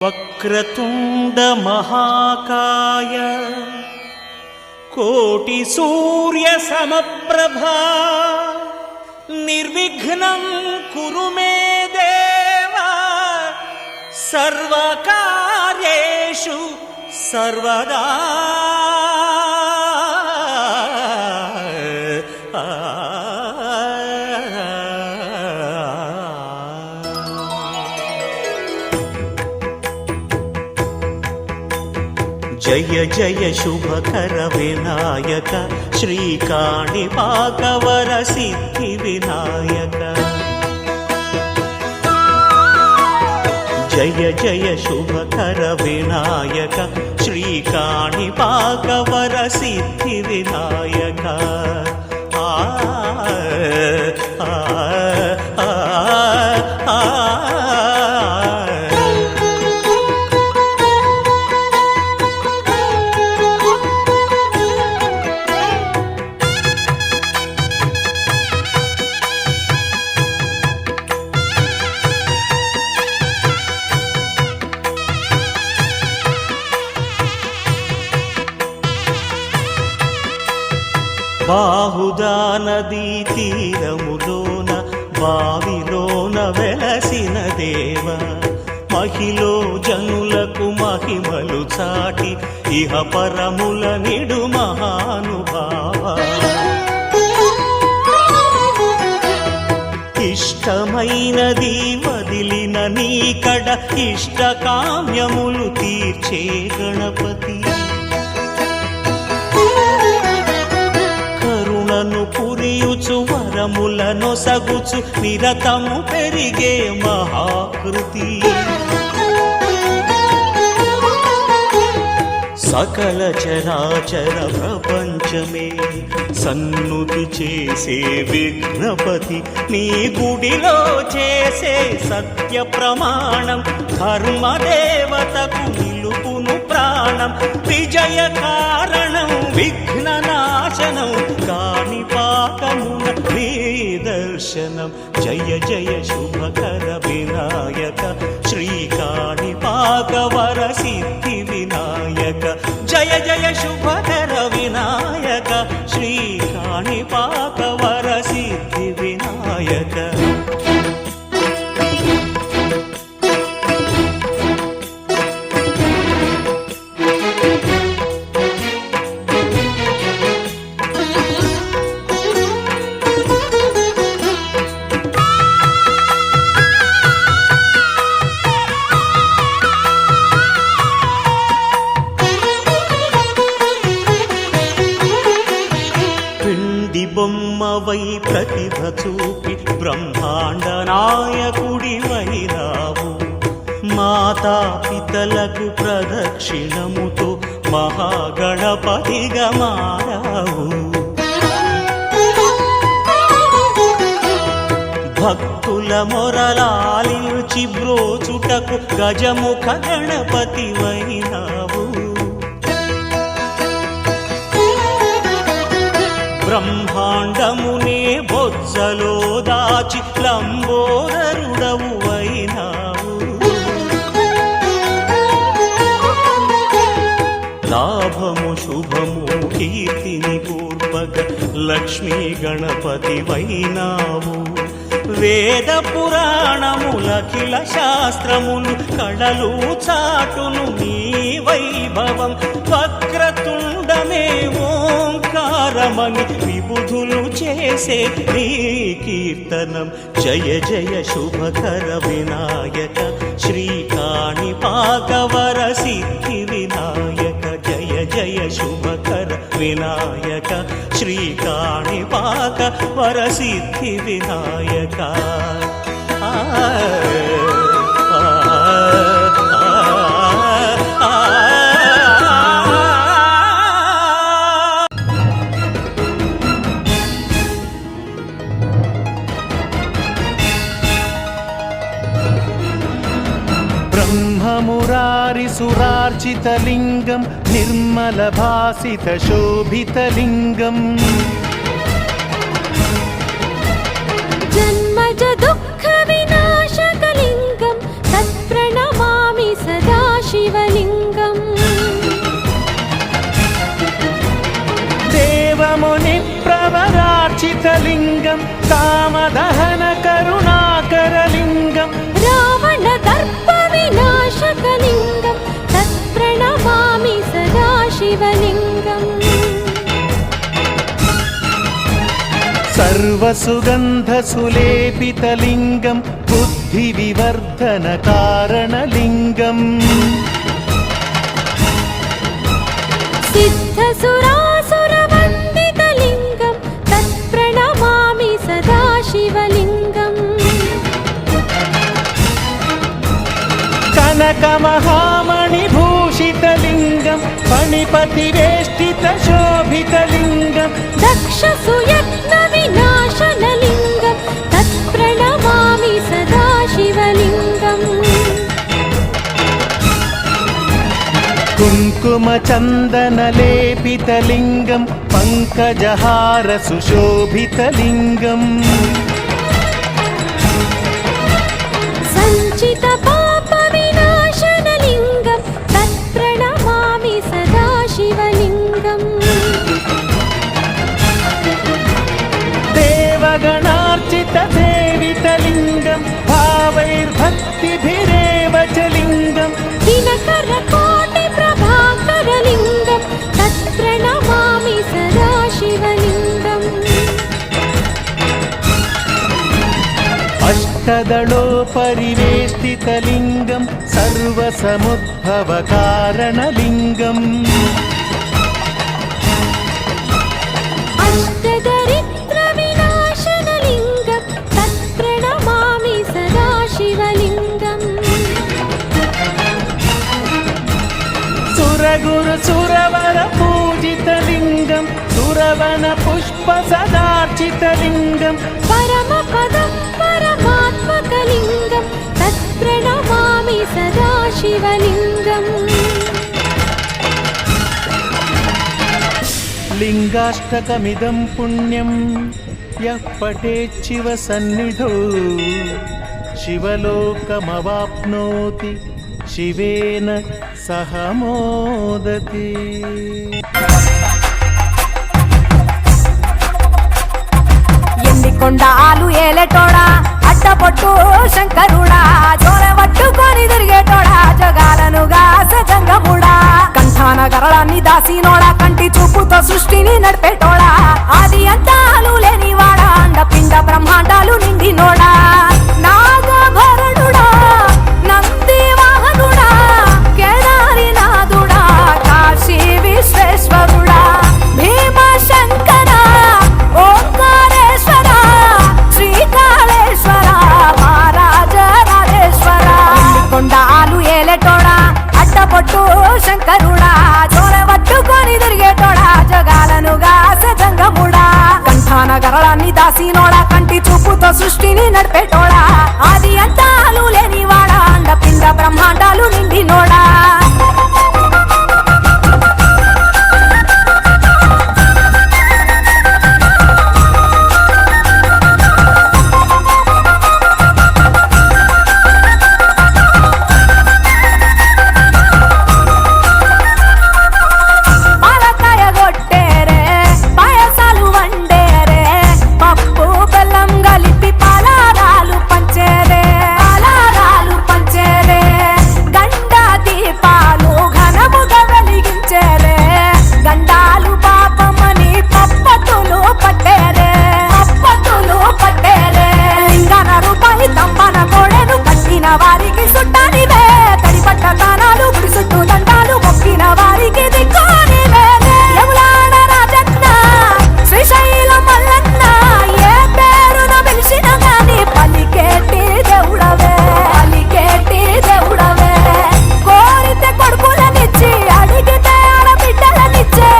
वक्रतुंड महाकाय कोटि सूर्य समप्रभा निर्विघ्नं कुरु मे देव सर्वकार्येषु सर्वदा। जय जय शुभकर विनायक श्रीकाणिपाकवर सिद्धि विनायक। जय जय शुभकर विनायक श्रीकाणिपाकवर सिद्धि विनायक। आ आ आ आ బాహుదా నదీ తీరములోన బావిలోన వెలసిన దేవ మహిలో జనులకు మహిమలు చాటి ఇహ పరముల నిడు మహానుభావ। ఇష్టమైనది వదిలిన నీకడ ఇష్ట కామ్యములు తీర్చే గణపతి। కరుణను పురియుచు వరములను సగుచు నిరతము పెరిగే మహాకృతి। సకల చరాచర ప్రపంచమే సన్నుతి చేసే విఘ్నపతి నీ గుడిలో చేసే సత్య ప్రమాణం ధర్మదేవతకు నిలుపును ప్రాణం। విజయ కారణం విఘ్న నాశనం కాణిపాకమున నీ దర్శనం। జయ జయ శుభకర వినాయక శ్రీకాణిపాకవర సిద్ధి వినాయక। జయ జయ శుభకర వినాయక శ్రీకాణిపాకవర సిద్ధి వినాయక। బొమ్మవై ప్రతిభ చూపి బ్రహ్మాండ నాయకుడి వైరావు। మాతా పితలకు ప్రదక్షిణముతో మహాగణపతిగా మారావు। భక్తుల మొరలాలించి బ్రోచుటకు గజముఖ గణపతి వైనావు। బ్రహ్మాండమునే బొజ్జలో దాచి లంబోదరుడవు అయినావు। లాభము శుభము కీర్తిని కూర్పగ లక్ష్మీ గణపతి వైనావు। వేద పురాణములఖిల శాస్త్రములు కళలు చాటును నీ వైభవం। వక్రతుండమే ఓంకారమని విబుధులు చేసే నీ కీర్తనం। జయ జయ శుభకర వినాయక శ్రీకాణిపాకవర సిద్ధి వినాయక। జయ జయ శుభకర వినాయక శ్రీకాణిపాకవర సిద్ధి వినాయక। ब्रह्ममुरारिसुरार्चितलिङ्गं निर्मलभासितशोभितलिङ्गम् जन्मज दुःख विनाशकलिङ्गं तत्प्रणमामि सदा। లింగం కామదహన కరుణాకరలింగం రావణ దర్ప వినాశకలింగం తత్ప్రణమామి సదాశివలింగం సర్వసుగంధసులేపితలింగం బుద్ధివివర్ధనకారణలింగం సిద్ధసురాసురవందితలింగం తత్ప్రణమామి సదాశివలింగం కనకమహామణిభూషితలింగం ఫణిపతివేష్టితశోభితలింగం దక్షసుయత్న వినాశనలింగం తత్ప్రణమామి సదాశివలింగం కుంకుమచందనలేపితలింగం పంకజహార సుశోభితలింగం సంచిత పాప వినాశనలింగం తత్ప్రణమామి సదాశివలింగం దేవగణార్చిత సేవితలింగం భావైర్భక్తిభిరేవ చ లింగం దినకర కోటి ప్రభాకరలింగం తత్ప్రణమామి సదాశివలింగం అష్టదళోపరివేష్టితలింగం సర్వసముద్భవకారణలింగం అష్టదరిద్ర వినాశనలింగం తత్ప్రణమామి సదాశివలింగం సురగురు సురవర పూజితలింగం సురవన పుష్ప సదార్చితలింగం పరమపదం పరమాత్మకలింగం తత్ప్రణమామి సదాశివలింగం లింగాష్టకమిదం పుణ్యం యః పఠేచ్చివ సన్నిధౌ శివలోకమవాప్నోతి శివేన సహ మోదతి. ఎన్ని కొండాలు ఏలేటోడా అడ్డపొట్టు శంకరుడా జోర పట్టుకొని తిరిగేటోడా జగాలను గాసజంగముడా కంఠాన గరళాన్ని దాసినోడా కంటి చూపుతో సృష్టిని నడిపేటోడా ఆది అంతాలు లేనివాడా అండపిండ బ్రహ్మాండాలు నిండినోడా నాగభరణుడా నంది వాహనుడా కేదారినాథుడా కాశీ విశ్వేశ్వరుడా భీమశంకర ఓంకారేశ్వర శ్రీకాళేశ్వర మహారాజ రాజేశ్వర కొండాలు ఏలేటోడా అడ్డపొట్టు శంకరుడా జోర పట్టుకొని తిరిగేటోడా జగాలను గాసజంగముడా కంఠాన గరళాన్ని దాసినోడా కంటి చూపుతో సృష్టిని నడిపేటోడా ఆది అంతాలు లేనివాడా అండపిండ బ్రహ్మాండాలు నిండినోడా పాలకాయ కొట్టేరే పాయసాలు వండేరే పప్పు బెల్లం కలిపి పలారాలు పంచేరే గండ దీపాలు ఘనముగా వెలిగించేరే గండాలు పాపమని పప్పతులు పట్టేరే లింగన రూపాయి తంబన కోడెను కట్టిన వారికి సుట్టానివే తడిపట్ట తానాలు గుడి చుట్టూ దండాలు మొక్కిన వారికి దిక్కోనివే యములాడ రాజన్న శ్రీశైల మల్లన్న ఏ పేరున పిలిచిన గాని పలికేటి దేవుడవే కోరితే కొడుకులనిచ్చి అడిగితే ఆడబిడ్డలనిచ్చే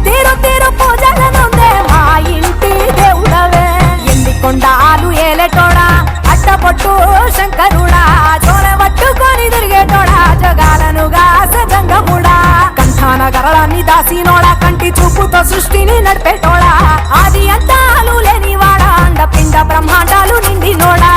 తీరు పూజలనుందే మా ఇంటి దేవుడవే ఎన్ని కొండాలు ఏలేటోడా అడ్డపొట్టు శంకరుడా జోర పట్టుకొని తిరిగేటోడా జగాలను గాసజంగముడా కంఠాన గరళాన్ని దాసినోడా కంటి చూపుతో సృష్టిని నడిపేటోడా ఆది అంతాలు లేనివాడా అండపిండ బ్రహ్మాండాలు నిండినోడా